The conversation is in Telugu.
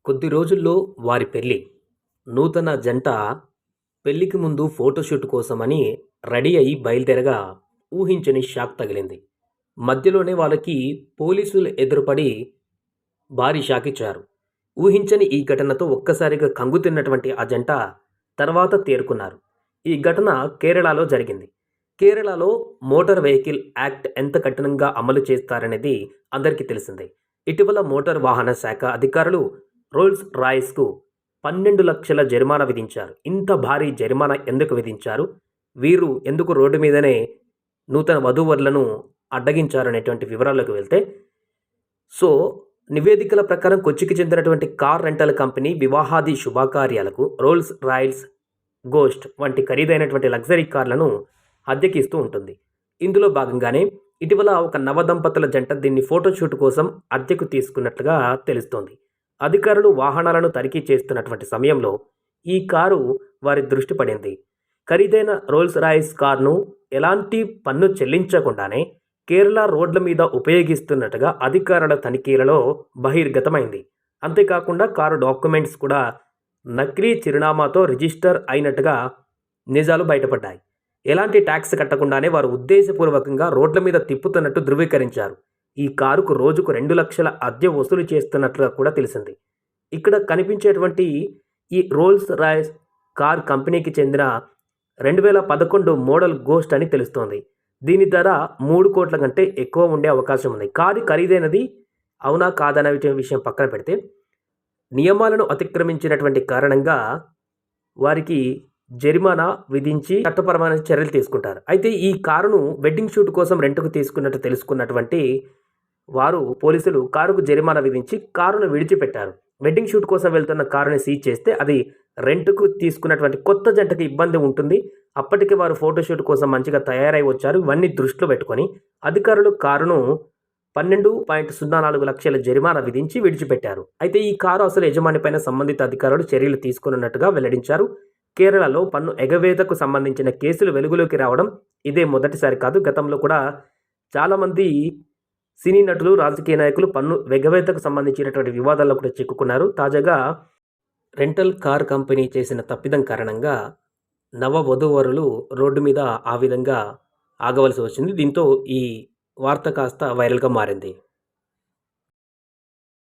కొద్ది రోజుల్లో వారి పెళ్లి. నూతన జంట పెళ్లికి ముందు ఫోటోషూట్ కోసమని రెడీ అయ్యి బయలుదేరగా ఊహించని షాక్ తగిలింది. మధ్యలోనే వాళ్ళకి పోలీసులు ఎదురుపడి భారీ షాకిచ్చారు. ఊహించని ఈ ఘటనతో ఒక్కసారిగా కంగుతిన్నటువంటి ఆ జంట తర్వాత తేరుకున్నారు. ఈ ఘటన కేరళలో జరిగింది. కేరళలో మోటార్ వెహికల్ యాక్ట్ ఎంత కఠినంగా అమలు చేస్తారనేది అందరికీ తెలిసిందే. ఇటీవల మోటార్ వాహన శాఖ అధికారులు రోల్స్ రాయ్స్కు 12 లక్షల జరిమానా విధించారు. ఇంత భారీ జరిమానా ఎందుకు విధించారు? వీరు ఎందుకు రోడ్డు మీదనే నూతన వధూవరులను అడ్డగించారనేటువంటి వివరాల్లోకి వెళ్తే, సో నివేదికల ప్రకారం కొచ్చికి చెందినటువంటి కార్ రెంటల్ కంపెనీ వివాహాది శుభకార్యాలకు రోల్స్ రాయ్స్ గోస్ట్ వంటి ఖరీదైనటువంటి లగ్జరీ కార్లను అద్దెకిస్తూ ఉంటుంది. ఇందులో భాగంగానే ఇటీవల ఒక నవదంపతుల జంట దీన్ని ఫోటోషూట్ కోసం అద్దెకు తీసుకున్నట్లుగా తెలుస్తోంది. అధికారులు వాహనాలను తనిఖీ చేస్తున్నటువంటి సమయంలో ఈ కారు వారి దృష్టి పడింది. ఖరీదైన రోల్స్ రాయ్స్ కారును ఎలాంటి పన్ను చెల్లించకుండానే కేరళ రోడ్ల మీద ఉపయోగిస్తున్నట్టుగా అధికారుల తనిఖీలలో బహిర్గతమైంది. అంతేకాకుండా కారు డాక్యుమెంట్స్ కూడా నకిలీ చిరునామాతో రిజిస్టర్ అయినట్టుగా నిజాలు బయటపడ్డాయి. ఎలాంటి ట్యాక్స్ కట్టకుండానే వారు ఉద్దేశపూర్వకంగా రోడ్ల మీద తిప్పుతున్నట్టు ధృవీకరించారు. ఈ కారుకు రోజుకు 2 లక్షల అద్దె వసూలు చేస్తున్నట్లుగా కూడా తెలిసింది. ఇక్కడ కనిపించేటువంటి ఈ రోల్స్ రాయ్స్ కార్ కంపెనీకి చెందిన 2011 మోడల్ గోస్ట్ అని తెలుస్తోంది. దీని ధర 3 కోట్ల కంటే ఎక్కువ ఉండే అవకాశం ఉంది. కారు ఖరీదైనది అవునా కాదనే విషయం పక్కన పెడితే, నియమాలను అతిక్రమించినటువంటి కారణంగా వారికి జరిమానా విధించి చట్టపరమైన చర్యలు తీసుకుంటారు. అయితే ఈ కారును వెడ్డింగ్ షూట్ కోసం రెంట్కు తీసుకున్నట్టు తెలుసుకున్నటువంటి వారు పోలీసులు కారుకు జరిమానా విధించి కారును విడిచిపెట్టారు. వెడ్డింగ్ షూట్ కోసం వెళ్తున్న కారుని సీజ్ చేస్తే అది రెంట్కు తీసుకున్నటువంటి కొత్త జంటకు ఇబ్బంది ఉంటుంది. అప్పటికే వారు ఫోటోషూట్ కోసం మంచిగా తయారై వచ్చారు. ఇవన్నీ దృష్టిలో పెట్టుకొని అధికారులు కారును 12.04 లక్షల జరిమానా విధించి విడిచిపెట్టారు. అయితే ఈ కారు అసలు యజమానిపైన సంబంధిత అధికారులు చర్యలు తీసుకున్నట్టుగా వెల్లడించారు. కేరళలో పన్ను ఎగవేతకు సంబంధించిన కేసులు వెలుగులోకి రావడం ఇదే మొదటిసారి కాదు. గతంలో కూడా చాలామంది సినీ నటులు, రాజకీయ నాయకులు పన్ను ఎగవేతకు సంబంధించినటువంటి వివాదాల్లో కూడా చిక్కుకున్నారు. తాజాగా రెంటల్ కార్ కంపెనీ చేసిన తప్పిదం కారణంగా నవ వధూవరులు రోడ్డు మీద ఆ విధంగా ఆగవలసి వచ్చింది. దీంతో ఈ వార్త కాస్త వైరల్గా మారింది.